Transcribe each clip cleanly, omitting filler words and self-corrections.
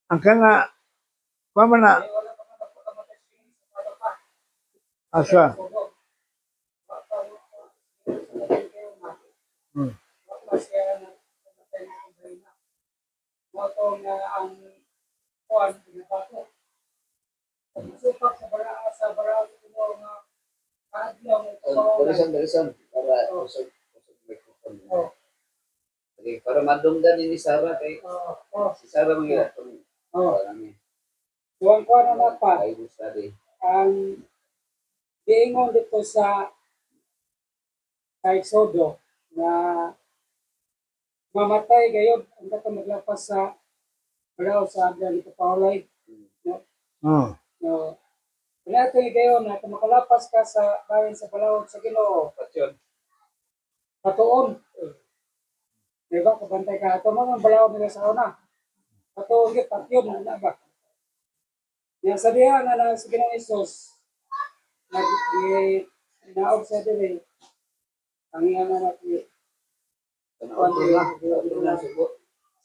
ang kana pa man na asa. Hmm. Dalisan para usog microphone. Okay, para madunggan ni Sarah kay si Sarah mga kami. Tuwang ko na pa, Bible study. ang diingon dito sa Exodo na mamatay gayon ang dapat maglapas sa balaw sa abdan ito paulay. Oh. No. Pinatay gayon na kung makalapas ka sa bayan sa balaw sa Ginoo, patuon. Diba, kabantay ka. Ito mga balaw nila sa una. Patuon git, patyon, na ba? Yang sabihan na lang sa Ginoong Isus, naog sa dili, ang iyan na natin.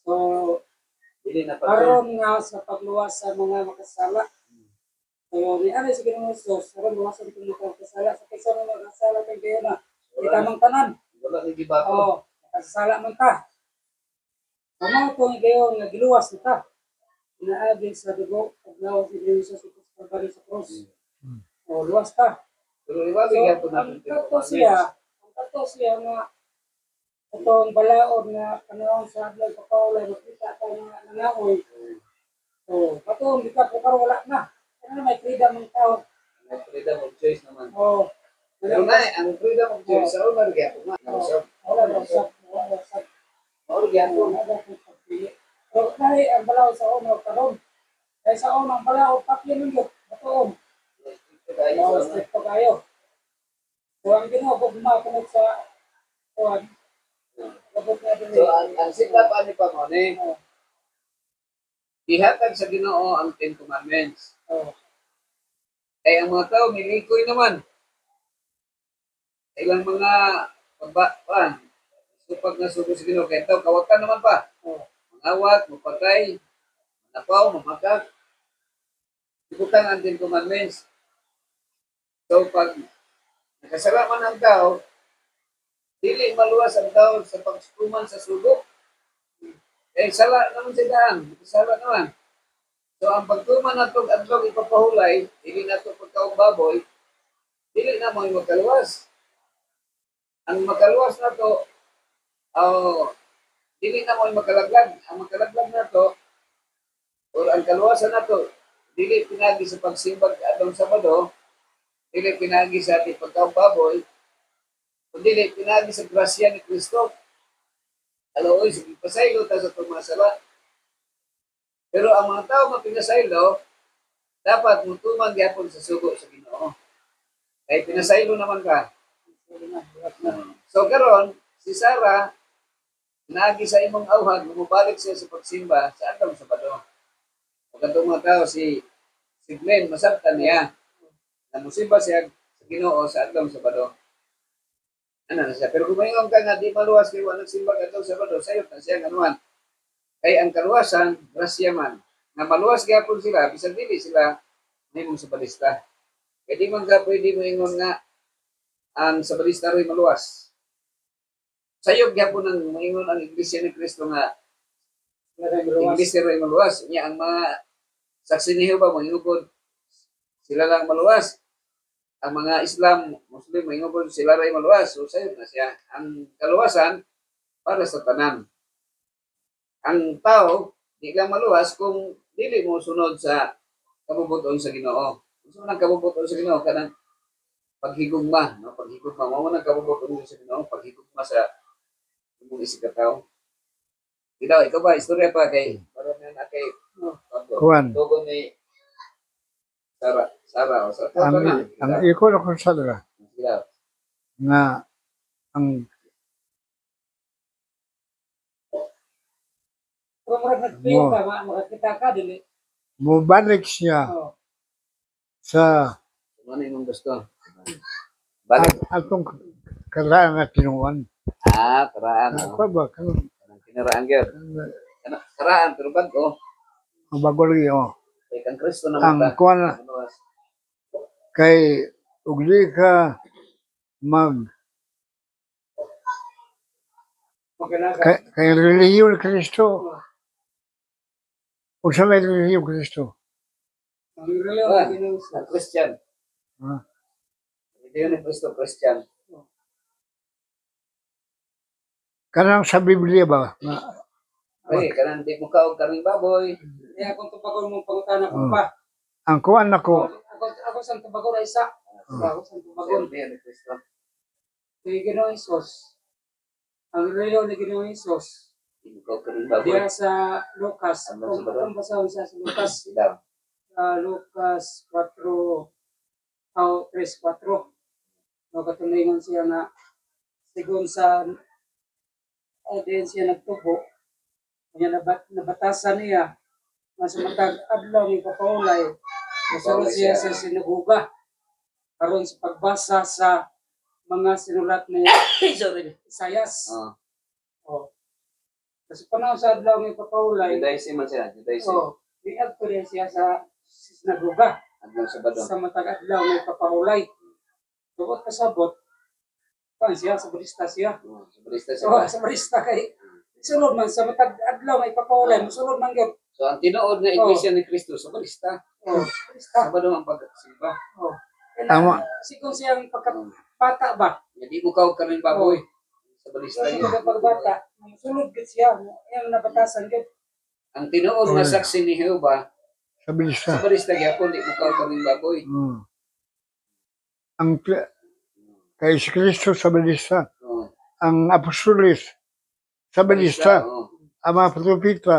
So, karon nga sa pagluwas sa mga makasala. So, ni ano sa Ginoong Isus, karon luwasan itong mga makasala. Sa kaysa mga makasala kay kayo na, di tamang tanan. Wala ni gibato. Oo, makasala man ta. Mga itong kayo nga giluwas na ta. Inaabin sa dugo, paglawas si Ginoong Isus sa bari sa cross. O, luwas ta. Pero So, iwagi gyapon ang natin. kato siya nga itong balaod na panahon sa Adlaw sa Paulay, makita tayo nga nangahoy. So, patong di ka pero wala na. Ano may freedom ng tao? May freedom of choice naman. Oo. Pero na ang freedom of choice sa una gyapon na. Wala na sa Mao gyapon. So, dahil ang balaod sa una karon. Kaya sa unang balaod, papilin yun. Patoon. Oo, stricto kayo. So, ang Ginoo ko bumapunod sa kuwan. So ang sila pa ni Pamone, ihatag sa Ginoo ang Ten Commandments. Kaya ang mga tao milikoy naman. Ilang mga pagbaan, so pag nasugo sa Ginoo, kaya tao kawakan naman pa. Mangawat, mapatay, manapaw, mamakak. Ibutan ang Ten Commandments. So pag nakasala man ang tao, dili maluwas ang tao sa pagsukuman sa sugo. Eh, sala naman sa daan. Sala naman. So, ang pagtuman na itong adlong ipapahulay, hindi na ito pagkaong baboy, hindi na mga magkaluwas. Ang magkaluwas na ito, hindi na mga magkalaglag. Ang magkalaglag na ito, o ang kaluwasan na ito, hindi pinagi sa pagsimbag adong Sabado, hindi pinagi sa ating pagkaong baboy, kundi pinagi sa grasya ni Kristo. Aloy, sige, pasaylo ta sa tumasala. Pero ang mga tao mapinasaylo, dapat mutuman gyapon sa sugo sa Ginoo. Kay pinasaylo naman ka. So karon si Sarah naagi sa imong awhag, mubalik siya sa pagsimba sa adlaw Sabado. Ug atong mga tao si Glenn masabtan niya na musimba siya sa Ginoo sa adlaw Sabado. Ano na siya? Pero kung mayroon ka nga di maluwas kay wala simba adlaw Sabado, sayop na siya anuman. Kay ang kaluwasan, grasya man. Na maluwas gyapon sila, bisag dili sila nimong sa balista. Kaya di man ka pwede mo ingon nga ang sa balista rin maluwas. Sayog gyapon ang maingon ang Iglesia ni Cristo nga Iglesia rin maluwas. Niya ang mga saksi ni Jehovah mangingod sila lang maluwas. Ang mga Islam, Muslim mangingod sila rin maluwas. So sayog na siya. Ang kaluwasan para sa tanan. Ang tao di lang maluwas kung dili mo sunod sa kabubuton sa Ginoo. Gusto nang kabubuton sa Ginoo kanang paghigugma, no? Paghigugma mo nang kabubuton sa Ginoo, paghigugma sa imong isig ka tao. Ikaw ba istorya pa kay para na kay Kuan. Dogon ni Sarah o sa ang iko na kung sala nga ang Kung nagpiyo ka, makakita ka, dili. mubalik siya sa ano imong gusto? Balik. atong karaan nga tinuan. Karaan. Ako ba? Kinaraan gyud. Karaan pero bago. bago lagi, Kay kang Kristo na Ang mata. kuwan Maluwas. kay ugli ka mag kay relihiyon ni Kristo. Unsa may relihiyon ni Kristo? Ang reliyon Ah, ni Ginoo ang Christian. Ah, Hindi yun ni Kristo, Christian. kanang sa Biblia ba? Nga, Ay, kanang di mo kaog karing baboy. Kaya kung tubagon mong pangutana ko pa. ang kuwan nako, Ako sa tubagon ay isa. Ako sa tubagon. Hindi ni Kristo. Kay Ginoo Hesus. Ang reliyon ni Ginoo Hesus. Di mo kaog karing baboy. Diya sa Lucas. Kung basahon siya sa Lucas. Sila. Lucas 4, 3:4. Magkatulingon siya na sigon sa din siya nagtubo. Kanya nabatasan niya na sa matag adlaw ni papaulay. Nasulod siya sa sinaguga. Karon sa pagbasa sa mga sinulat ni Isayas. Oh. Kasi panahon sa adlaw ni papaulay. Judaism man siya. Judaism. Oh, diag ko rin siya sa sinaguga. Adlaw Sabado. Sa matag adlaw ni papaulay. Tungkol kasabot, kan siya, sa barista siya. Sabrista siya So, ba? sa barista kay, sunod man, sa matag adlaw may papaulay, sunod man yun. So, ang tinuod na iglesia ni Kristo, sabrista. Oh, barista. Sabado ang pagkasimba. Oh. Tama. Siguro siyang pagkapata ba? Hindi mo kaog karing baboy. Sabrista Kasi niya. yung pagbata, sunod gid siya, yung nabatasan yun. Ang tinuod na saksi ni Jehovah, sa Bilista. sabrista gyapon, di mo kaog karing baboy. Ang kay si Kristo sa Bilista. Oh. Ang apostolis sa Bilista. Oh. Ang mga propeta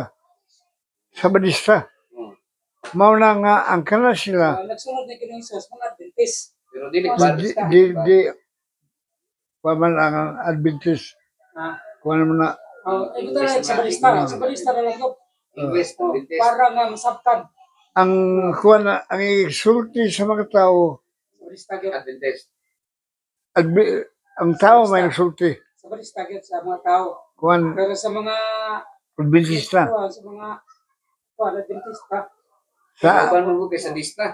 sa Bilista. Oh. Mao na nga ang kana sila. Nagsunod ni Ginoo Hesus, mga Adventist. Pero dili Oh, ba? Di paman ang Adventist. Ah, Kuha naman na ito na sa barista. Sa barista na lang yun. English, Oh, Adventist. para nga masabtan. ang kuha na ang isulti sa mga tao. Sa barista yun. Adventist. Ang tao may nagsulti. Sa barista yun sa mga tao. Kuha Pero sa mga Adventista. sa mga Adventista. Sa Sa mo kay sa lista.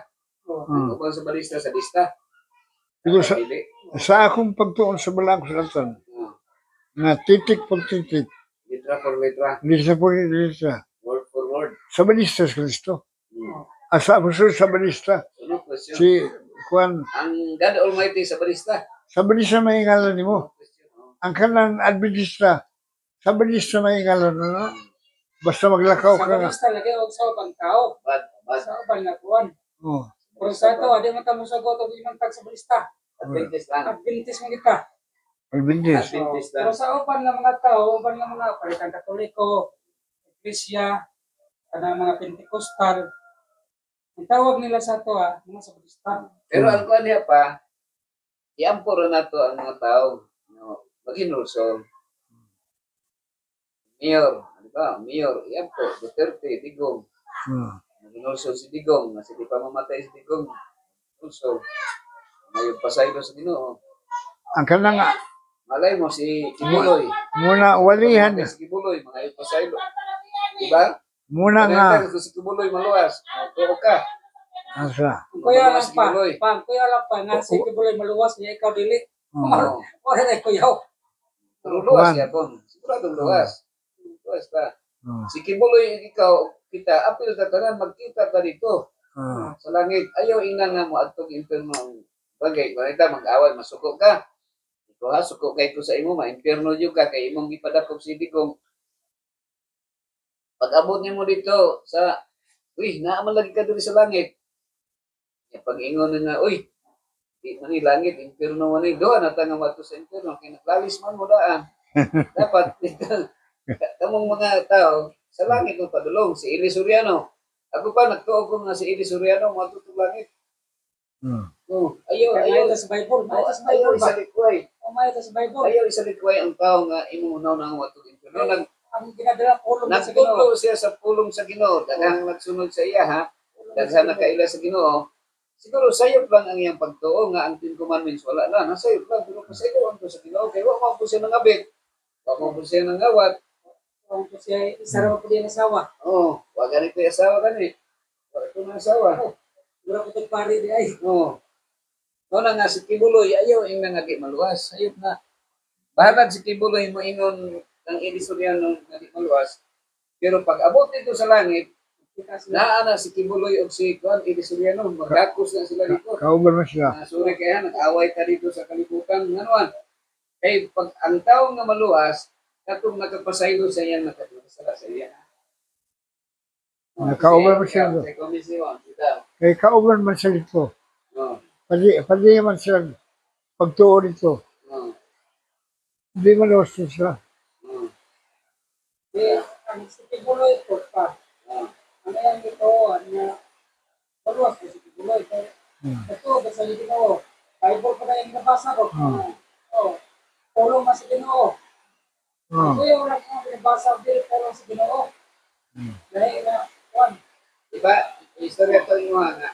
Oh. Ano ba sa balista sa lista? Ito sa, Dili. sa akong pagtuon sa Balang Sulatan, Oh. nga titik por titik, Litra for litra, lisa por lisa, word for word. sa balista sa Kristo. Hmm. Asa apostol sa balista, Ano question? si Juan, Ang God Almighty sa balista. sa balista may ngalan nimo. Question, oh. Ang kanang Adventista, sa balista may ngalan na. Basta maglakaw Sa ka nga. barista lagi og sa ubang tao. Bad. Sa ubang nga kuwan. Oh. Pero sa ito, di man tamo sa goto di man tag sa barista. Adventist lang. Adventist man kita. Adventist. Adventist Pero lang. sa uban nga mga tao, uban nga mga palitan Katoliko, Iglesia, kanang mga Pentecostal, ang tawag nila sa ito mga sabrista. Pero ang kuan niya pa, iampo rin na to ang mga tao. No, mag-inulso. Mayor, ano ba? Mayor, iampo, Duterte, Digong. Mag-inulso si Digong, kasi di pa mamatay si Digong. Also, ngayon pasaylo sa Ginoo. Ang kanang Malay mo si Kibuloy. muna walihan, Si Kibuloy, mga yung pasaylo. Diba? muna nga, Kung si Kibuloy maluwas, tuo ka. asa, Ang kuya lang Si pa, Kibuloy. ang kuya lang pa, nga si Kibuloy maluwas niya, ikaw dili. Oo. Wala na kuyaw. Pero luwas yapon. Siguradong luwas. Luwas ta. Si Kibuloy, ikaw, kita, apil ka tanan, magkita ka dito. Sa langit, ayaw ina nga mo at itong impirno ang bagay. Manita, mag-awal, masuko ka. Ikaw ha, suko kay ko sa imo, ma-impirno yun ka, kay imong ipadakop si Digong. Pag-abot niyo mo dito sa, uy, naaman lagi ka dito sa langit. Pag-ingon na, uy, di man ni langit, impirno man ni, doon na nga mato sa impirno, kaya naglalis man mo daan. Dapat, kamong mga tao, sa langit mo padulong, si Eli Soriano. Ako pa, nagtuog ko nga si Eli Soriano, matutong langit. Ayaw, Ayaw ayaw, sa Bible. Ayaw sa ayaw Bible ba? isalikway. Ayaw sa Bible. Ayaw isalikway ang tao nga imunaw na ang watong impirno. Ang ginadala kulong sa Ginoo. Nagtulo siya sa pulong sa Ginoo, daghang nagsunod sa iya ha, daghang nakaila sa Ginoo. Siguro sayop lang ang iyang pagtuo nga ang 10 commandments wala na, nasayop lang pero pasaylo ang to sa Ginoo kay wa mo po siya nangabit. Wa mo po siya nangawat. Kung siya isa ra po din asawa. Oh, Wag ganito yung asawa gani. Wag ito na asawa. Mura ko itong pari di ay. Oo. No na nga si Kibuloy, ayaw yung nangagi maluwas. Ayaw na. Bahalad si Kibuloy mo ingon ng Edisonyan ng nangagi maluwas. Pero pag abot nito sa langit, naana si Kibuloy o si Juan Edisonyan, magdakos na sila dito. Kauban mo sila. Sorry kaya, nag-away ka dito sa kalibutan. Nganuan, kay pag ang tao nga maluwas, katong nagkapasaylo sa iya, nakapasala sa iya. Nakauban mo siya. Sa komisyon, sila. Kay kauban man sa dito. Oh, Pwede man sila pagtuo dito. oh, Hindi man gusto sila. oh, Kaya, ang sikibuloy ko pa. oh. Ano yan ito, ano, maluwas ko sikibuloy. Kaya, ito, basta yung Ginoo. Bible pa na yung nabasa ko. Oh, tulong na sa Ginoo. Oh. Ito yung oras na binabasa ko, tulong sa Ginoo. Dahil na, Juan, Diba, istorya to yung mga nga.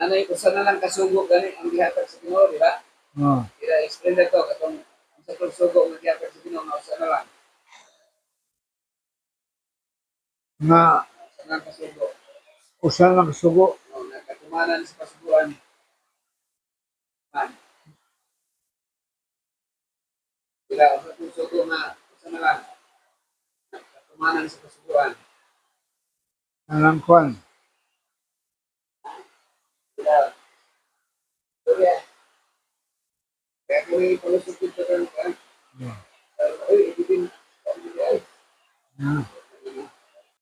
Nanay ko sana lang kasugo gani ang gihatag sa Ginoo, di ba? Oh. Kaya explain na to, katong ang sa pagsugo nga gihatag sa Ginoo, nga usa na lang. Nga Usa na lang kasugo. usa lang sugo. No, nagkatumanan sa kasuguan. Man. Kaya usa kong sugo nga usa na lang. Nagkatumanan sa kasuguan. Anang kwan. Kaya, kaya kung ipalusot ito